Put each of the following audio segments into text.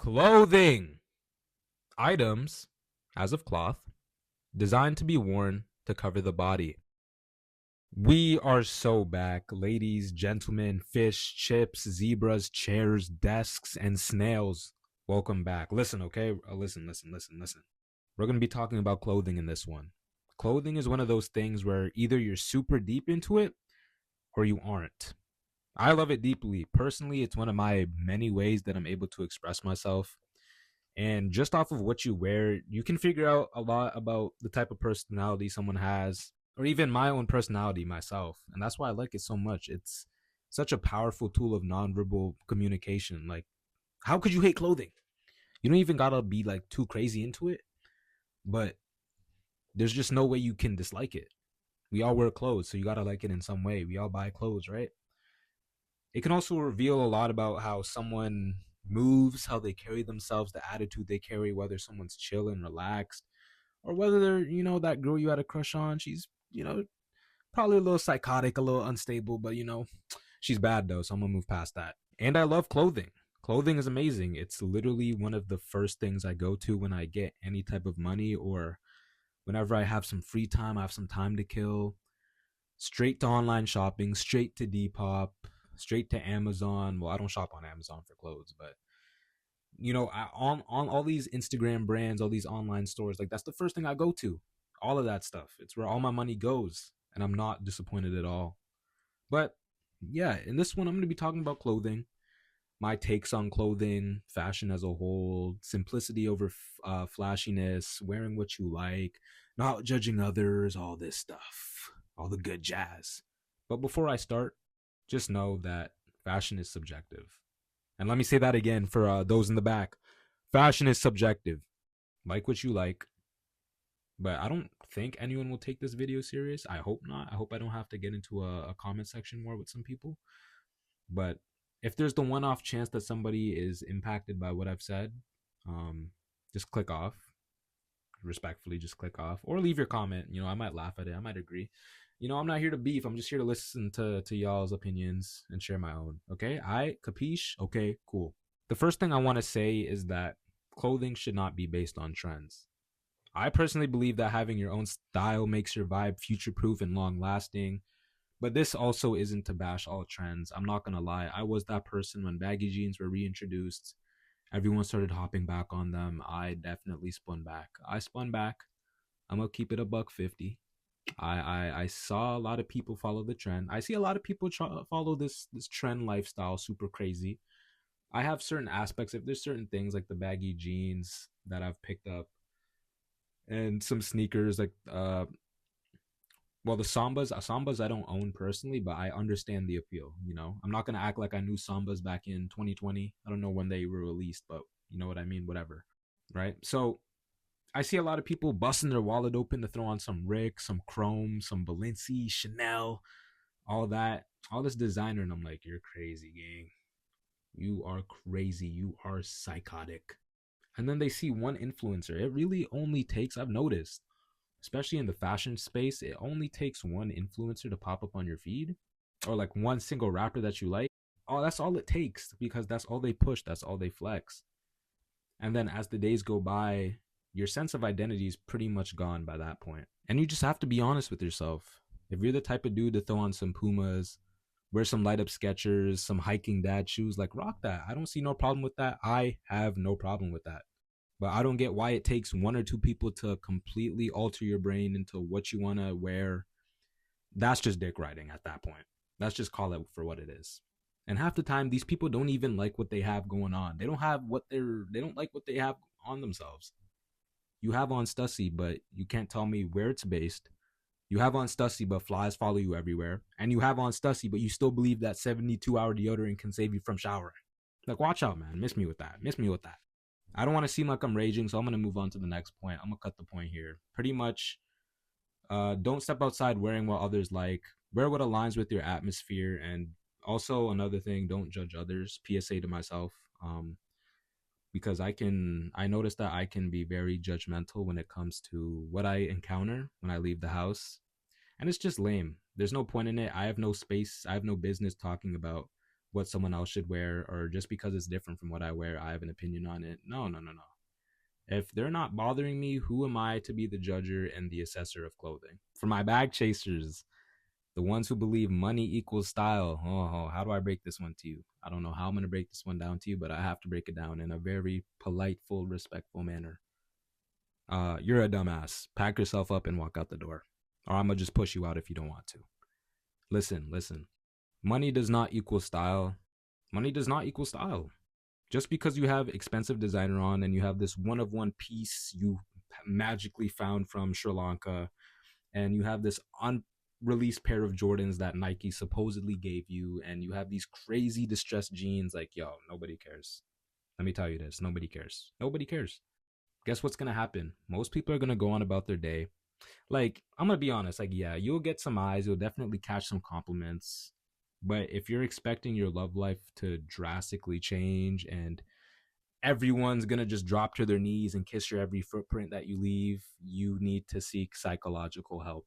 Clothing. Items, as of cloth, designed to be worn to cover the body. We are so back, ladies, gentlemen, fish, chips, zebras, chairs, desks, and snails. Welcome back. Listen, okay? Listen. We're going to be talking about clothing in this one. Clothing is one of those things where either you're super deep into it or you aren't. I love it deeply. Personally, it's one of my many ways that I'm able to express myself. And just off of what you wear, you can figure out a lot about the type of personality someone has, or even my own personality myself. And that's why I like it so much. It's such a powerful tool of nonverbal communication. Like, how could you hate clothing? You don't even gotta be like too crazy into it, but there's just no way you can dislike it. We all wear clothes, so you gotta like it in some way. We all buy clothes, right? It can also reveal a lot about how someone moves, how they carry themselves, the attitude they carry, whether someone's chill and relaxed, or whether they're, that girl you had a crush on, she's, probably a little psychotic, a little unstable, but she's bad though, so I'm gonna move past that. And I love clothing. Clothing is amazing. It's literally one of the first things I go to when I get any type of money or whenever I have some free time, I have some time to kill. Straight to online shopping, straight to Depop, straight to Amazon. Well, I don't shop on Amazon for clothes, but on all these Instagram brands, all these online stores, like that's the first thing I go to. All of that stuff. It's where all my money goes, and I'm not disappointed at all. But yeah, in this one, I'm going to be talking about clothing, my takes on clothing, fashion as a whole, simplicity over flashiness, wearing what you like, not judging others, all this stuff, all the good jazz. But before I start, just know that fashion is subjective. And let me say that again for those in the back. Fashion is subjective. Like what you like. But I don't think anyone will take this video serious. I hope not. I hope I don't have to get into a comment section more with some people. But if there's the one-off chance that somebody is impacted by what I've said, just click off. Respectfully, just click off. Or leave your comment. I might laugh at it. I might agree. I'm not here to beef. I'm just here to listen to y'all's opinions and share my own. Okay? Capiche? Okay, cool. The first thing I want to say is that clothing should not be based on trends. I personally believe that having your own style makes your vibe future-proof and long-lasting. But this also isn't to bash all trends. I'm not going to lie. I was that person when baggy jeans were reintroduced. Everyone started hopping back on them. I definitely spun back. I'm going to keep it a $1.50. I saw a lot of people follow the trend. I see a lot of people follow this trend lifestyle super crazy. I have certain aspects. If there's certain things like the baggy jeans that I've picked up, and some sneakers like the Sambas I don't own personally, but I understand the appeal. I'm not gonna act like I knew Sambas back in 2020. I don't know when they were released, but you know what I mean. Whatever, right? So I see a lot of people busting their wallet open to throw on some Rick, some Chrome, some Balenci, Chanel, all that, all this designer, and I'm like, you're crazy, gang. You are crazy. You are psychotic. And then they see one influencer. It really only takes, I've noticed, especially in the fashion space, it only takes one influencer to pop up on your feed, or like one single rapper that you like. Oh, that's all it takes, because that's all they push, that's all they flex. And then as the days go by, your sense of identity is pretty much gone by that point. And you just have to be honest with yourself. If you're the type of dude to throw on some Pumas, wear some light up Skechers, some hiking dad shoes, like rock that. I don't see no problem with that. I have no problem with that. But I don't get why it takes one or two people to completely alter your brain into what you want to wear. That's just dick riding at that point. Let's just call it for what it is. And half the time, these people don't even like what they have going on. They don't like what they have on themselves. You have on Stussy, but you can't tell me where it's based. You have on Stussy, but flies follow you everywhere. And you have on Stussy, but you still believe that 72-hour deodorant can save you from showering. Like, watch out, man. Miss me with that. I don't want to seem like I'm raging, so I'm going to move on to the next point. I'm going to cut the point here. Pretty much, don't step outside wearing what others like. Wear what aligns with your atmosphere. And also, another thing, don't judge others. PSA to myself. Because I notice that I can be very judgmental when it comes to what I encounter when I leave the house. And it's just lame. There's no point in it. I have no space. I have no business talking about what someone else should wear, or just because it's different from what I wear, I have an opinion on it. No, no, no, no. If they're not bothering me, who am I to be the judger and the assessor of clothing? For my bag chasers, the ones who believe money equals style, how do I break this one to you? I don't know how I'm going to break this one down to you, but I have to break it down in a very polite, full, respectful manner. You're a dumbass. Pack yourself up and walk out the door. Or I'm going to just push you out if you don't want to. Listen, listen. Money does not equal style. Money does not equal style. Just because you have expensive designer on and you have this one of one piece you magically found from Sri Lanka, and you have this unreleased pair of Jordans that Nike supposedly gave you, and you have these crazy distressed jeans, like, yo, nobody cares. Let me tell you this. Nobody cares. Nobody cares. Guess what's going to happen? Most people are going to go on about their day. Like, I'm going to be honest. Like, yeah, you'll get some eyes. You'll definitely catch some compliments. But if you're expecting your love life to drastically change and everyone's going to just drop to their knees and kiss your every footprint that you leave, you need to seek psychological help.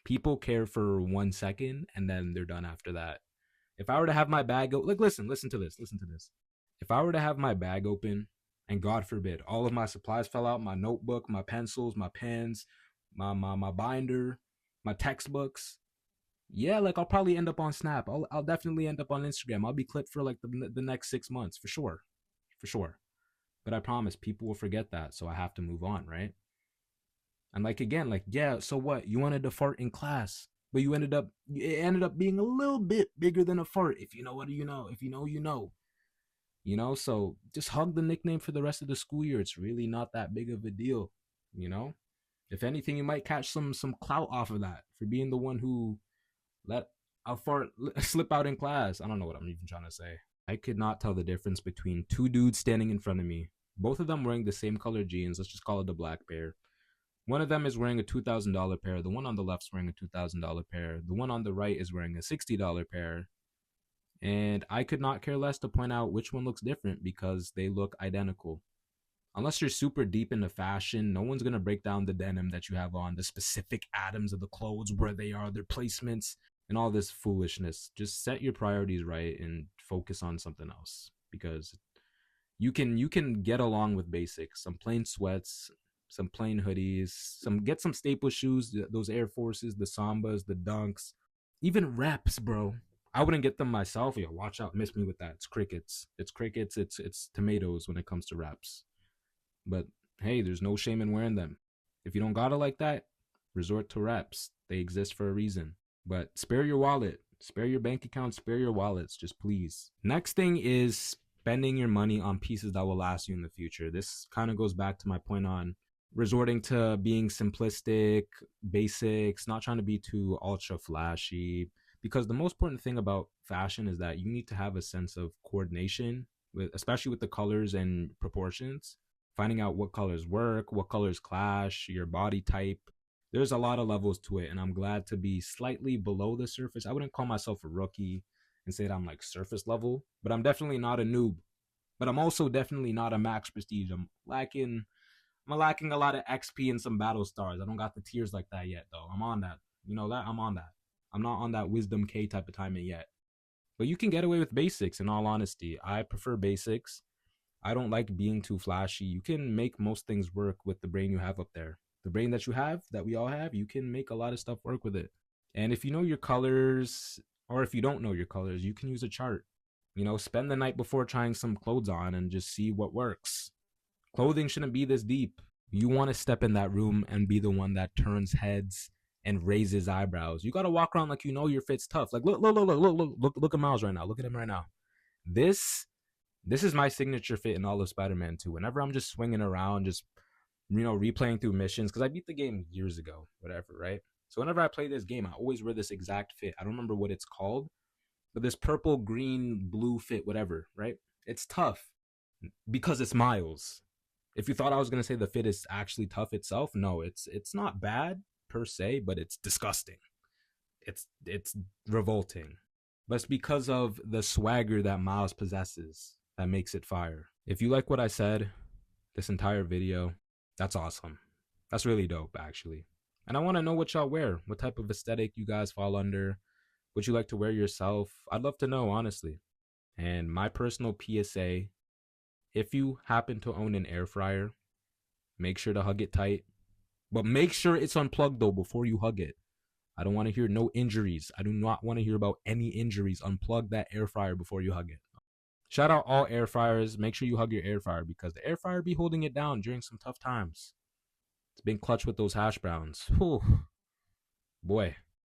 People care for 1 second and then they're done after that. If I were to have my bag, like, listen to this. If I were to have my bag open and God forbid, all of my supplies fell out, my notebook, my pencils, my pens, my binder, my textbooks, yeah, like I'll probably end up on Snap. I'll definitely end up on Instagram. I'll be clipped for like the next 6 months for sure. But I promise people will forget that, so I have to move on, right? And like again, like, yeah, so what? You wanted to fart in class, but it ended up being a little bit bigger than a fart. If you know what you know, if you know, you know. You know, so just hug the nickname for the rest of the school year. It's really not that big of a deal, you know? If anything, you might catch some clout off of that for being the one who let a fart slip out in class. I don't know what I'm even trying to say. I could not tell the difference between two dudes standing in front of me. Both of them wearing the same color jeans. Let's just call it the black pair. One of them is wearing a $2,000 pair. The one on the left is wearing a $2,000 pair. The one on the right is wearing a $60 pair. And I could not care less to point out which one looks different because they look identical. Unless you're super deep into fashion, no one's going to break down the denim that you have on, the specific atoms of the clothes, where they are, their placements, and all this foolishness. Just set your priorities right and focus on something else, because you can get along with basics. Some plain sweats, some plain hoodies, get some staple shoes, those Air Forces, the Sambas, the Dunks, even reps, bro. I wouldn't get them myself. Yo, watch out, miss me with that. It's crickets. It's tomatoes when it comes to reps. But hey, there's no shame in wearing them. If you don't got it like that, resort to reps. They exist for a reason. But spare your wallet, spare your bank account, spare your wallets, just please. Next thing is spending your money on pieces that will last you in the future. This kind of goes back to my point on resorting to being simplistic, basics, not trying to be too ultra flashy. Because the most important thing about fashion is that you need to have a sense of coordination, especially with the colors and proportions. Finding out what colors work, what colors clash, your body type. There's a lot of levels to it, and I'm glad to be slightly below the surface. I wouldn't call myself a rookie and say that I'm like surface level, but I'm definitely not a noob. But I'm also definitely not a max prestige. I'm lacking a lot of XP and some battle stars. I don't got the tiers like that yet, though. I'm on that. You know that? I'm on that. I'm not on that Wisdom K type of timing yet. But you can get away with basics, in all honesty. I prefer basics. I don't like being too flashy. You can make most things work with the brain you have up there. The brain that you have, that we all have, you can make a lot of stuff work with it. And if you know your colors, or if you don't know your colors, you can use a chart. You know, spend the night before trying some clothes on and just see what works. Clothing shouldn't be this deep. You want to step in that room and be the one that turns heads and raises eyebrows. You got to walk around like you know your fit's tough. Like, look at Miles right now. Look at him right now. This is my signature fit in all of Spider-Man 2. Whenever I'm just swinging around, just, you know, replaying through missions, because I beat the game years ago, whatever, right? So whenever I play this game, I always wear this exact fit. I don't remember what it's called, but this purple, green, blue fit, whatever, right? It's tough because it's Miles. If you thought I was going to say the fit is actually tough itself, no, it's not bad per se, but it's disgusting. It's revolting. But it's because of the swagger that Miles possesses that makes it fire. If you like what I said, this entire video, that's awesome. That's really dope, actually. And I want to know what y'all wear, what type of aesthetic you guys fall under, what you like to wear yourself. I'd love to know, honestly. And my personal PSA, if you happen to own an air fryer, make sure to hug it tight. But make sure it's unplugged though before you hug it. I don't want to hear no injuries. I do not want to hear about any injuries. Unplug that air fryer before you hug it. Shout out all air fryers. Make sure you hug your air fryer because the air fryer be holding it down during some tough times. It's been clutch with those hash browns. Whew. Boy.